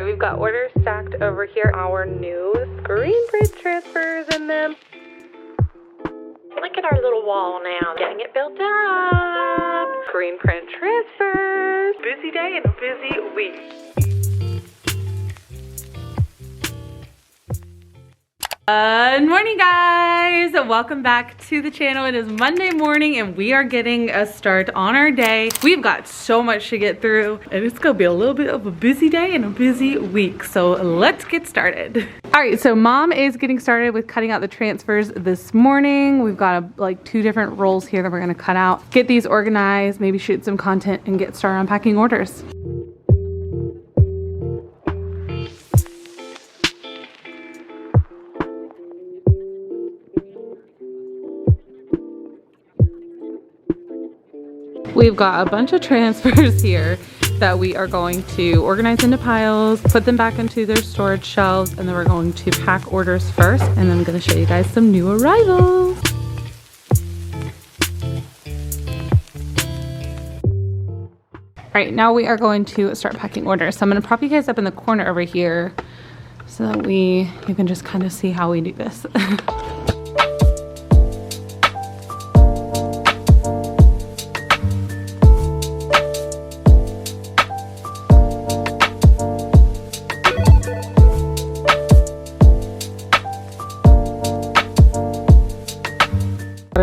We've got orders stacked over here. Our new screen print transfers in them. Look at our little wall now, getting it built up. Screen print transfers. Busy day and a busy week. Good morning, guys. Welcome back to the channel. It is Monday morning and we are getting a start on our day. We've got so much to get through and it's gonna be a little bit of a busy day and a busy week. So let's get started. All right, so mom is getting started with cutting out the transfers this morning. We've got like 2 different rolls here that we're gonna cut out, get these organized, maybe shoot some content and get started on packing orders. We've got a bunch of transfers here that we are going to organize into piles, put them back into their storage shelves, and then we're going to pack orders first, and then I'm going to show you guys some new arrivals. All right, now we are going to start packing orders. So I'm going to prop you guys up in the corner over here so that you can just kind of see how we do this.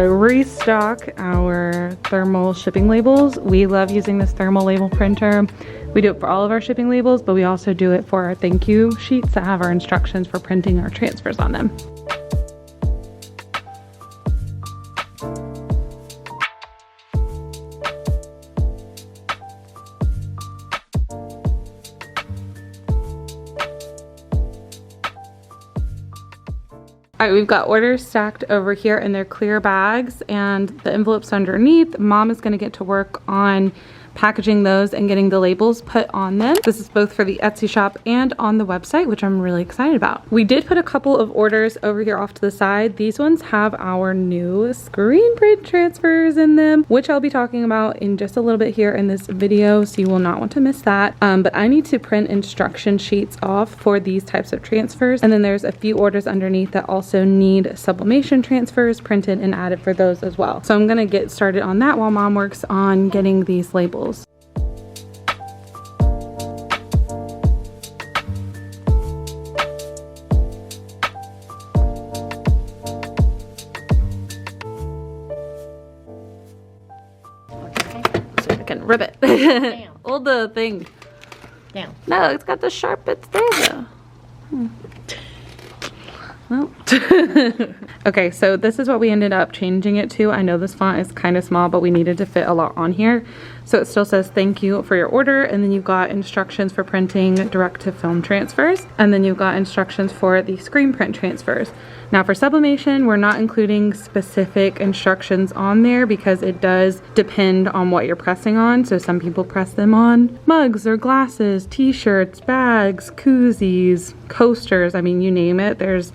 Restock our thermal shipping labels. We love using this thermal label printer. We do it for all of our shipping labels, but we also do it for our thank you sheets that have our instructions for printing our transfers on them. All right, we've got orders stacked over here in their clear bags and the envelopes underneath. Mom is going to get to work on packaging those and getting the labels put on them. This is both for the Etsy shop and on the website, which I'm really excited about. We did put a couple of orders over here off to the side. These ones have our new screen print transfers in them, which I'll be talking about in just a little bit here in this video, so you will not want to miss that. But I need to print instruction sheets off for these types of transfers. And then there's a few orders underneath that also need sublimation transfers printed and added for those as well. So I'm gonna get started on that while mom works on getting these labels. So I can rip it. Hold the thing. Down. No, it's got the sharp bits there though. Well. Okay, so this is what we ended up changing it to. I know this font is kind of small, but we needed to fit a lot on here. So it still says thank you for your order, and then you've got instructions for printing direct to film transfers, and then you've got instructions for the screen print transfers. Now for sublimation, we're not including specific instructions on there because it does depend on what you're pressing on. So some people press them on mugs or glasses, t-shirts, bags, koozies, coasters, I mean, you name it. There's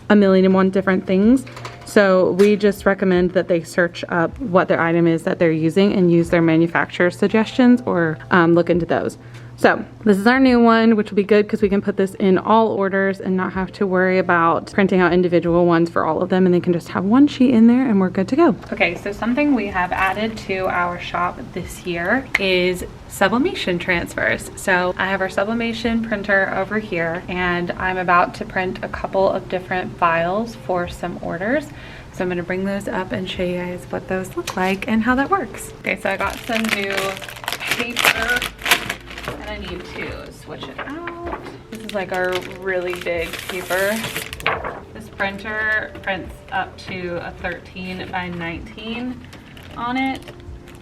a million and one different things. So we just recommend that they search up what their item is that they're using and use their manufacturer suggestions or look into those. So this is our new one, which will be good because we can put this in all orders and not have to worry about printing out individual ones for all of them, and they can just have one sheet in there and we're good to go. Okay, so something we have added to our shop this year is sublimation transfers. So I have our sublimation printer over here and I'm about to print a couple of different files for some orders. So I'm gonna bring those up and show you guys what those look like and how that works. Okay, so I got some new paper and I need to switch it out. This is like our really big paper. This printer prints up to a 13 by 19 on it,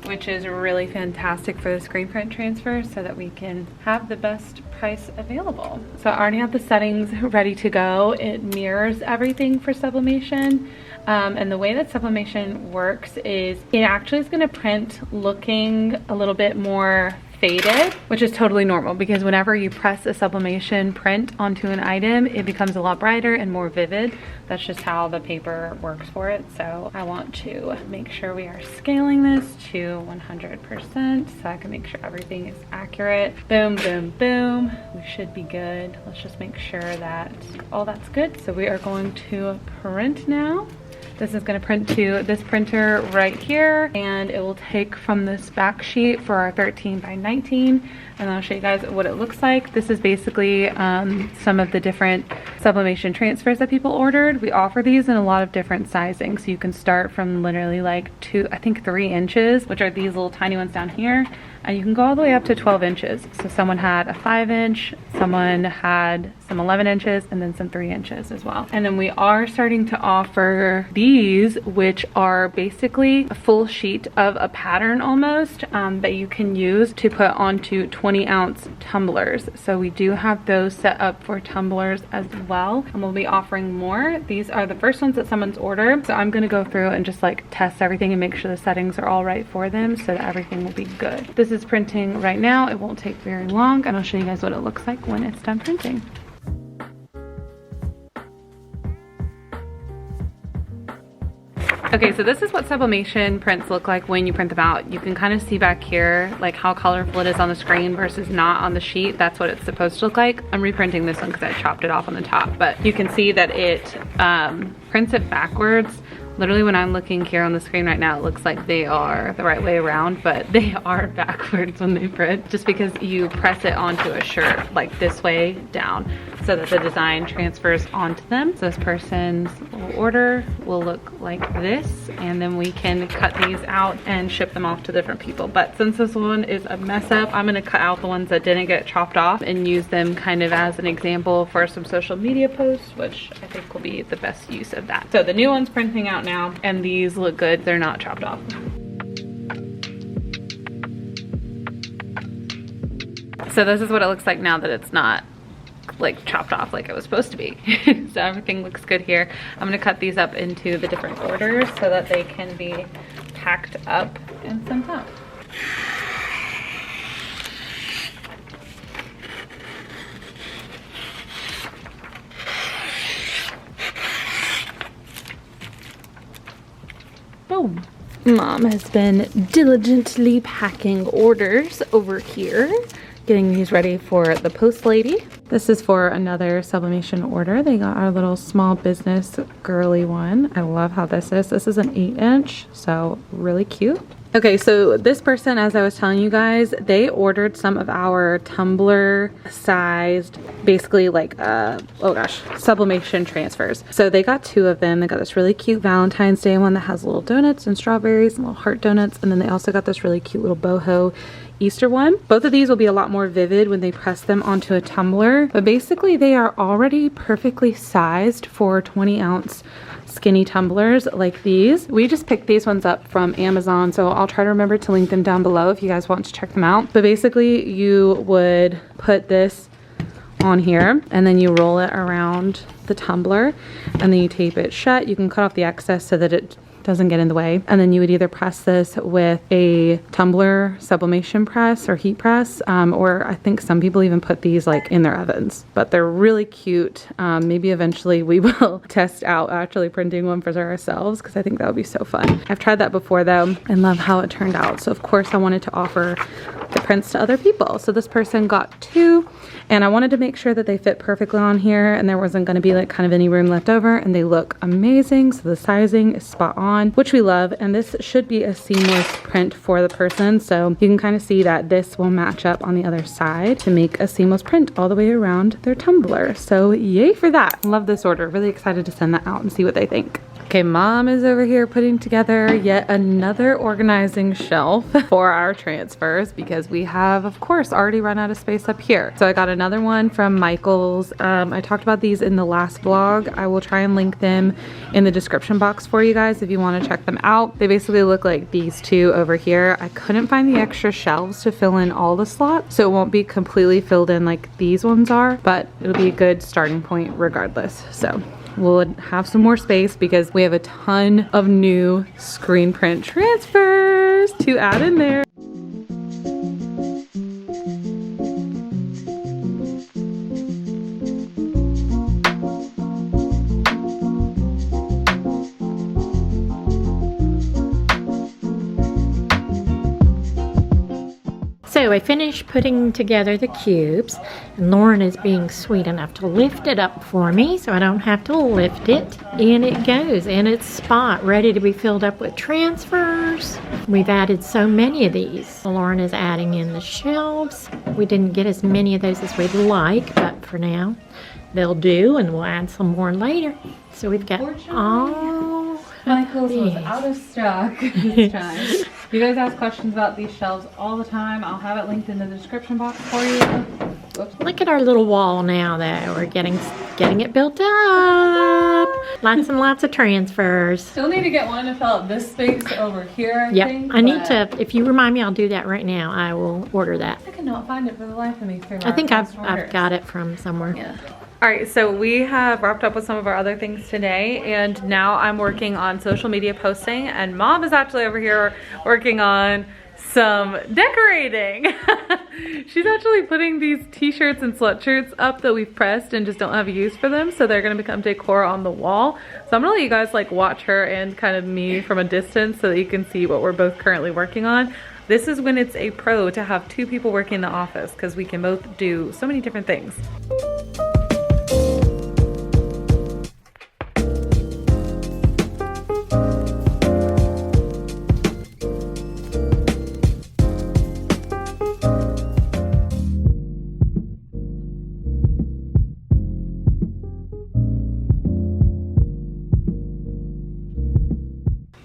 which is really fantastic for the screen print transfer so that we can have the best price available. So I already have the settings ready to go. It mirrors everything for sublimation. And the way that sublimation works is it actually is going to print looking a little bit more faded, which is totally normal because whenever you press a sublimation print onto an item, it becomes a lot brighter and more vivid. That's just how the paper works for it. So I want to make sure we are scaling this to 100% so I can make sure everything is accurate. Boom, boom, boom. We should be good. Let's just make sure that all that's good. So we are going to print now. This is going to print to this printer right here, and it will take from this back sheet for our 13 by 19, and I'll show you guys what it looks like. This is basically some of the different sublimation transfers that people ordered. We offer these in a lot of different sizings, so you can start from literally like 3 inches, which are these little tiny ones down here, and you can go all the way up to 12 inches. So someone had a 5-inch, someone had some 11 inches, and then some 3 inches as well. And then we are starting to offer these, which are basically a full sheet of a pattern almost that you can use to put onto 20-ounce tumblers. So we do have those set up for tumblers as well, and we'll be offering more. These are the first ones that someone's ordered, so I'm gonna go through and just like test everything and make sure the settings are all right for them so that everything will be good. This is printing right now. It won't take very long, and I'll show you guys what it looks like when it's done printing. Okay, so this is what sublimation prints look like when you print them out. You can kind of see back here like how colorful it is on the screen versus not on the sheet. That's what it's supposed to look like. I'm reprinting this one because I chopped it off on the top, but you can see that it prints it backwards. Literally when I'm looking here on the screen right now, it looks like they are the right way around, but they are backwards when they print, just because you press it onto a shirt like this way down so that the design transfers onto them. So this person's order will look like this, and then we can cut these out and ship them off to different people. But since this one is a mess up, I'm gonna cut out the ones that didn't get chopped off and use them kind of as an example for some social media posts, which I think will be the best use of that. So the new one's printing out now, and these look good. They're not chopped off. So this is what it looks like now that it's not like chopped off like it was supposed to be. So everything looks good here. I'm gonna cut these up into the different orders so that they can be packed up and sent out. Boom. Mom has been diligently packing orders over here, getting these ready for the post lady. This is for another sublimation order. They got our little small business girly one. I love how this is. This is an 8-inch, so really cute. Okay, so this person, as I was telling you guys, they ordered some of our tumbler sized, basically like, oh gosh, sublimation transfers. So they got 2 of them. They got this really cute Valentine's Day one that has little donuts and strawberries and little heart donuts. And then they also got this really cute little boho Easter one. Both of these will be a lot more vivid when they press them onto a tumbler, but basically they are already perfectly sized for 20-ounce skinny tumblers like these. We just picked these ones up from Amazon, so I'll try to remember to link them down below if you guys want to check them out. But basically you would put this on here and then you roll it around the tumbler and then you tape it shut. You can cut off the excess so that it doesn't get in the way, and then you would either press this with a tumbler sublimation press or heat press, or I think some people even put these like in their ovens, but they're really cute. Maybe eventually we will test out actually printing one for ourselves because I think that would be so fun. I've tried that before though and love how it turned out, so of course I wanted to offer the prints to other people. So this person got 2, and I wanted to make sure that they fit perfectly on here and there wasn't going to be like kind of any room left over, and they look amazing. So the sizing is spot on, which we love, and this should be a seamless print for the person, so you can kind of see that this will match up on the other side to make a seamless print all the way around their tumbler. So yay for that. Love this order. Really excited to send that out and see what they think. Okay, Mom is over here putting together yet another organizing shelf for our transfers because we have, of course, already run out of space up here. So I got another one from Michael's. I talked about these in the last vlog. I will try and link them in the description box for you guys if you want to check them out. They basically look like these 2 over here. I couldn't find the extra shelves to fill in all the slots, so it won't be completely filled in like these ones are, but it'll be a good starting point regardless. So we'll have some more space because we have a ton of new screen print transfers to add in there. I finished putting together the cubes, and Lauren is being sweet enough to lift it up for me so I don't have to lift it. And it goes in its spot, ready to be filled up with transfers. We've added so many of these. Lauren is adding in the shelves. We didn't get as many of those as we'd like, but for now, they'll do, and we'll add some more later. So we've got all Michael's was these. out of stock this time. You guys ask questions about these shelves all the time. I'll have it linked in the description box for you. Whoops. Look at our little wall now that we're getting it built up. Lots and lots of transfers. Still need to get one to fill up this space over here, I Yep, think. I need to, if you remind me, I'll do that right now. I will order that. I cannot find it for the life of me. I think I've got it from somewhere. Yeah. All right, so we have wrapped up with some of our other things today, and now I'm working on social media posting, and Mom is actually over here working on some decorating. She's actually putting these t-shirts and sweatshirts up that we've pressed and just don't have a use for them, so they're gonna become decor on the wall. So I'm gonna let you guys like watch her and kind of me from a distance so that you can see what we're both currently working on. This is when it's a pro to have two people working in the office, because we can both do so many different things.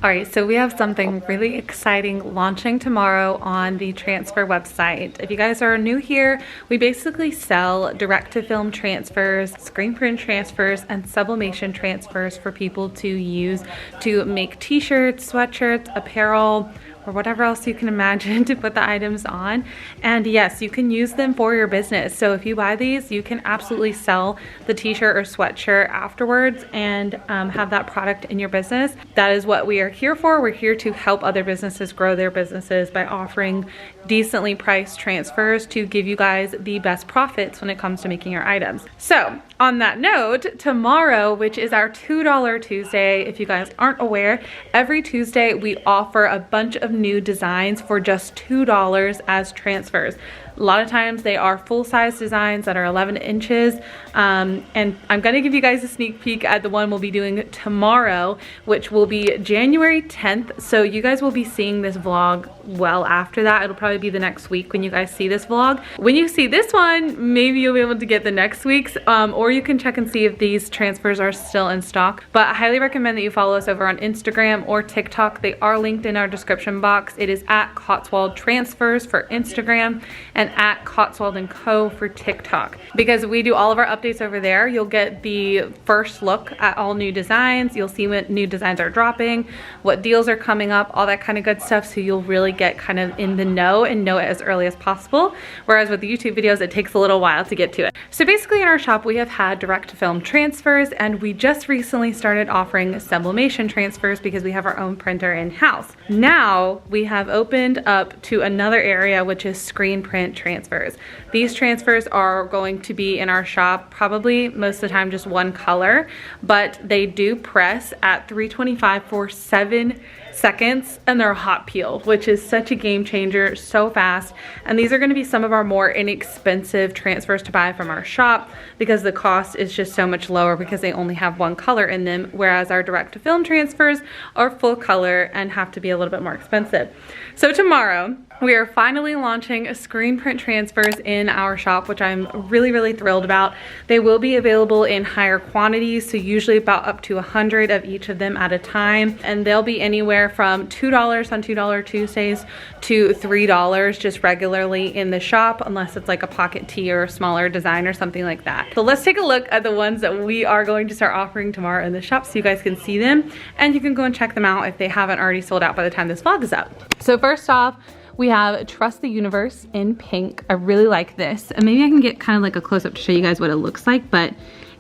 All right, so we have something really exciting launching tomorrow on the transfer website. If you guys are new here, we basically sell direct-to-film transfers, screen print transfers, and sublimation transfers for people to use to make t-shirts, sweatshirts, apparel, or whatever else you can imagine to put the items on. And yes, you can use them for your business. So if you buy these, you can absolutely sell the t-shirt or sweatshirt afterwards and have that product in your business. That is what we are here for. We're here to help other businesses grow their businesses by offering decently priced transfers to give you guys the best profits when it comes to making your items. So on that note, tomorrow, which is our $2 Tuesday, if you guys aren't aware, every Tuesday we offer a bunch of new designs for just $2 as transfers. A lot of times they are full-size designs that are 11 inches. And I'm gonna give you guys a sneak peek at the one we'll be doing tomorrow, which will be January 10th. So you guys will be seeing this vlog well after that. It'll probably be the next week when you guys see this vlog. When you see this one, maybe you'll be able to get the next week's, or you can check and see if these transfers are still in stock. But I highly recommend that you follow us over on Instagram or TikTok. They are linked in our description box. It is at Cotswold Transfers for Instagram and at Cotswold & Co for TikTok. Because we do all of our updates over there, you'll get the first look at all new designs. You'll see what new designs are dropping, what deals are coming up, all that kind of good stuff. So you'll really get kind of in the know and know it as early as possible. Whereas with the YouTube videos, it takes a little while to get to it. So basically in our shop, we have had direct to film transfers, and we just recently started offering sublimation transfers because we have our own printer in-house. Now we have opened up to another area, which is screen print transfers. These transfers are going to be in our shop probably most of the time just one color, but they do press at 325 for 7 seconds, and they're hot peel, which is such a game changer, so fast. And these are going to be some of our more inexpensive transfers to buy from our shop because the cost is just so much lower because they only have one color in them, whereas our direct to film transfers are full color and have to be a little bit more expensive. So tomorrow we are finally launching screen print transfers in our shop, which I'm really, really thrilled about. They will be available in higher quantities, so usually about up to 100 of each of them at a time. And they'll be anywhere from $2 on $2 Tuesdays to $3 just regularly in the shop, unless it's like a pocket tee or a smaller design or something like that. So let's take a look at the ones that we are going to start offering tomorrow in the shop so you guys can see them, and you can go and check them out if they haven't already sold out by the time this vlog is up. So first off, we have Trust the Universe in pink. I really like this. And maybe I can get kind of like a close-up to show you guys what it looks like, but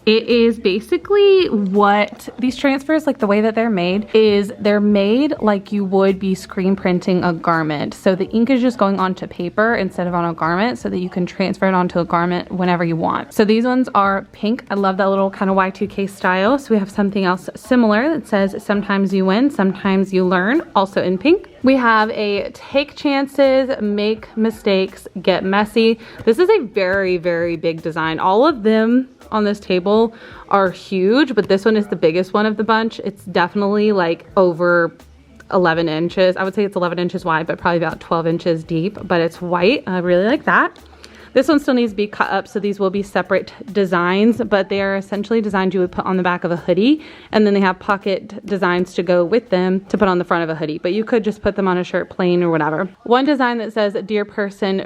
it is basically what these transfers, like the way that they're made, is they're made like you would be screen printing a garment. So the ink is just going onto paper instead of on a garment so that you can transfer it onto a garment whenever you want. So these ones are pink. I love that little kind of Y2K style. So we have something else similar that says sometimes you win, sometimes you learn, also in pink. We have a take chances, make mistakes, get messy. This is a very, very big design. All of them on this table are huge, but this one is the biggest one of the bunch. It's definitely like over 11 inches. I would say it's 11 inches wide, but probably about 12 inches deep, but it's white. I really like that. This one still needs to be cut up, so these will be separate designs, but they are essentially designs you would put on the back of a hoodie, and then they have pocket designs to go with them to put on the front of a hoodie, but you could just put them on a shirt plain or whatever. One design that says, dear person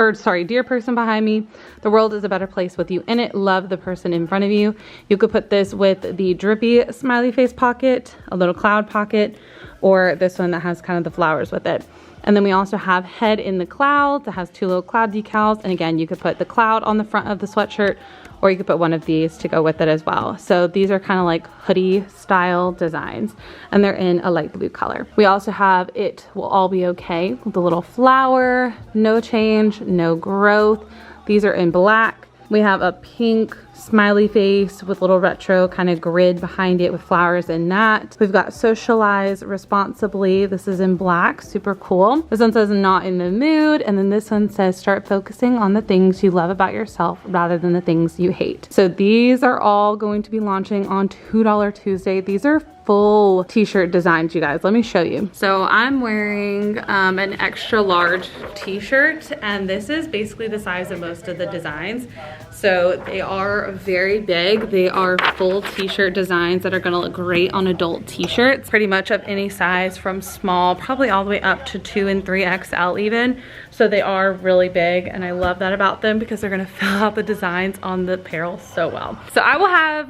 dear person behind me, the world is a better place with you in it. Love the person in front of you. You could put this with the drippy smiley face pocket, a little cloud pocket, or this one that has kind of the flowers with it. And then we also have head in the clouds that has two little cloud decals. And again, you could put the cloud on the front of the sweatshirt, or you could put one of these to go with it as well. So these are kind of like hoodie style designs, and they're in a light blue color. We also have It Will All Be Okay with a little flower, no change, no growth. These are in black. We have a pink smiley face with little retro kind of grid behind it with flowers in that. We've got Socialize Responsibly. This is in black, super cool. This one says Not in the Mood, and then this one says Start focusing on the things you love about yourself rather than the things you hate. So these are all going to be launching on $2 Tuesday. These are full t-shirt designs, you guys. Let me show you. So I'm wearing an extra large t-shirt, and this is basically the size of most of the designs. So they are very big. They are full t-shirt designs that are gonna look great on adult t-shirts, pretty much of any size from small, probably all the way up to 2 and 3XL even. So they are really big, and I love that about them because they're gonna fill out the designs on the apparel so well. So I will have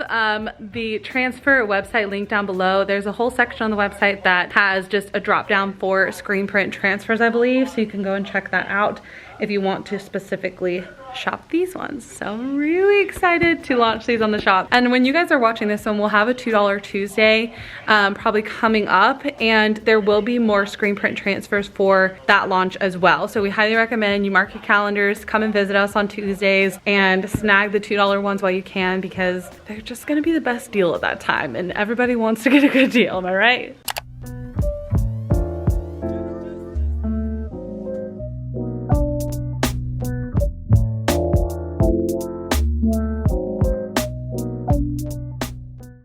the transfer website linked down below. There's a whole section on the website that has just a drop down for screen print transfers, I believe. So you can go and check that out if you want to specifically shop these ones. So I'm really excited to launch these on the shop. And when you guys are watching this one, we'll have a $2 Tuesday probably coming up, and there will be more screen print transfers for that launch as well. So we highly recommend you mark your calendars, come and visit us on Tuesdays and snag the $2 ones while you can, because they're just gonna be the best deal at that time, and everybody wants to get a good deal, am I right?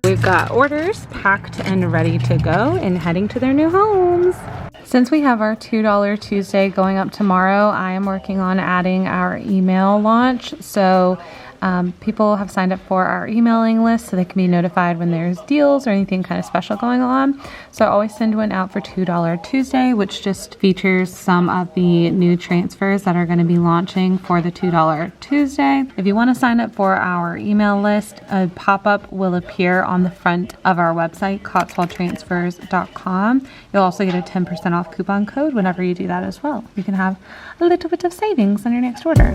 We've got orders packed and ready to go and heading to their new homes. Since we have our $2 Tuesday going up tomorrow, I am working on adding our email launch. So people have signed up for our emailing list so they can be notified when there's deals or anything kind of special going on. So I always send one out for $2 Tuesday, which just features some of the new transfers that are going to be launching for the $2 Tuesday. If you want to sign up for our email list, a pop-up will appear on the front of our website, cotswoldtransfers.com. You'll also get a 10% off coupon code whenever you do that as well. You can have a little bit of savings on your next order.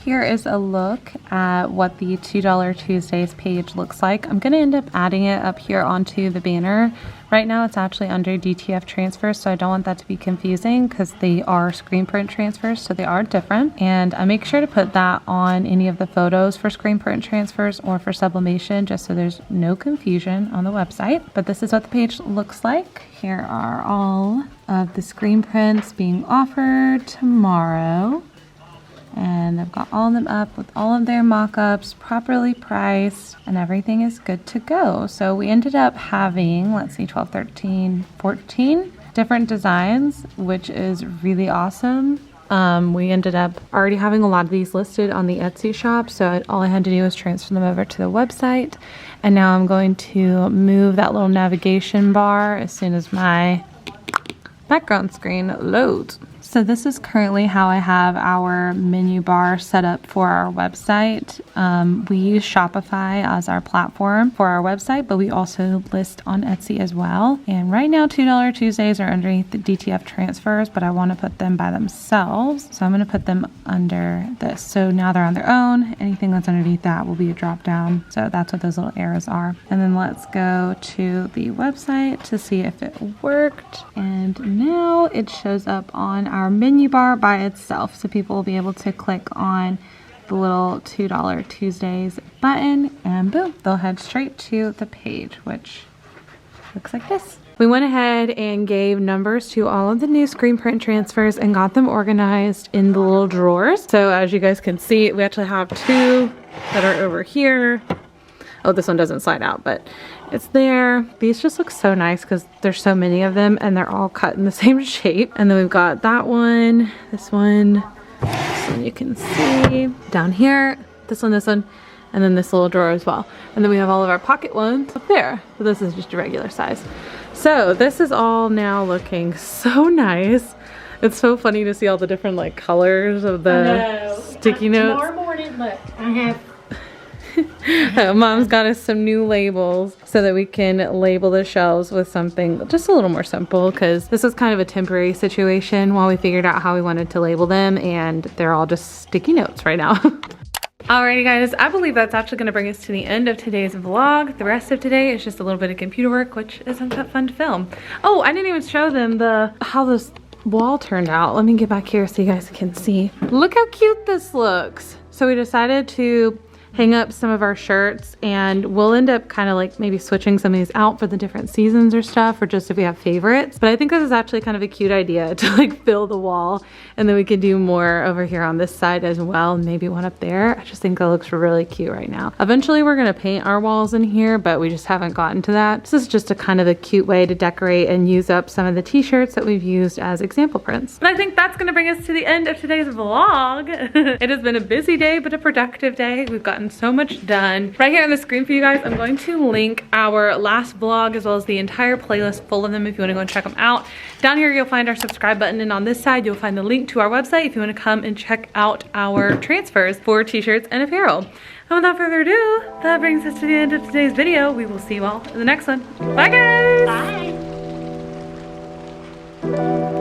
Here is a look at what the $2 Tuesdays page looks like. I'm going to end up adding it up here onto the banner. Right now it's actually under DTF transfers, so I don't want that to be confusing because they are screen print transfers, so they are different. And I make sure to put that on any of the photos for screen print transfers or for sublimation, just so there's no confusion on the website. But this is what the page looks like. Here are all of the screen prints being offered tomorrow. And I've got all of them up with all of their mock-ups properly priced, and everything is good to go. So we ended up having, let's see, 12, 13, 14 different designs, which is really awesome. We ended up already having a lot of these listed on the Etsy shop, so all I had to do was transfer them over to the website. And now I'm going to move that little navigation bar as soon as my background screen loads. So this is currently how I have our menu bar set up for our website. We use Shopify as our platform for our website, but we also list on Etsy as well. And right now, $2 Tuesdays are underneath the DTF transfers, but I want to put them by themselves. So I'm going to put them under this. So now they're on their own. Anything that's underneath that will be a drop down. So that's what those little arrows are. And then let's go to the website to see if it worked. And now it shows up on our menu bar by itself. So people will be able to click on the little $2 Tuesdays button and boom, they'll head straight to the page, which looks like this. We went ahead and gave numbers to all of the new screen print transfers and got them organized in the little drawers. So as you guys can see, we actually have 2 that are over here. Oh, this one doesn't slide out, but it's there. These just look so nice because there's so many of them and they're all cut in the same shape. And then we've got that one, this one you can see down here, this one, and then this little drawer as well. And then we have all of our pocket ones up there. So this is just a regular size. So this is all now looking so nice. It's so funny to see all the different like colors of the sticky notes. Tomorrow morning, look, I have Mom's got us some new labels so that we can label the shelves with something just a little more simple, because this was kind of a temporary situation while we figured out how we wanted to label them, and they're all just sticky notes right now. Alrighty guys, I believe that's actually going to bring us to the end of today's vlog. The rest of today is just a little bit of computer work, which isn't that fun to film. Oh, I didn't even show them how this wall turned out. Let me get back here so you guys can see. Look how cute this looks. So we decided to hang up some of our shirts, and we'll end up kind of like maybe switching some of these out for the different seasons or stuff, or just if we have favorites. But I think this is actually kind of a cute idea to like fill the wall, and then we could do more over here on this side as well, and maybe one up there. I just think that looks really cute right now. Eventually we're gonna paint our walls in here, but we just haven't gotten to that. This is just a kind of a cute way to decorate and use up some of the t-shirts that we've used as example prints. And I think that's gonna bring us to the end of today's vlog. It has been a busy day, but a productive day. We've gotten so much done. Right here on the screen for you guys, I'm going to link our last vlog as well as the entire playlist full of them if you want to go and check them out. Down here you'll find our subscribe button, and on this side you'll find the link to our website if you want to come and check out our transfers for t-shirts and apparel. And without further ado, that brings us to the end of today's video. We will see you all in the next one. Bye guys! Bye.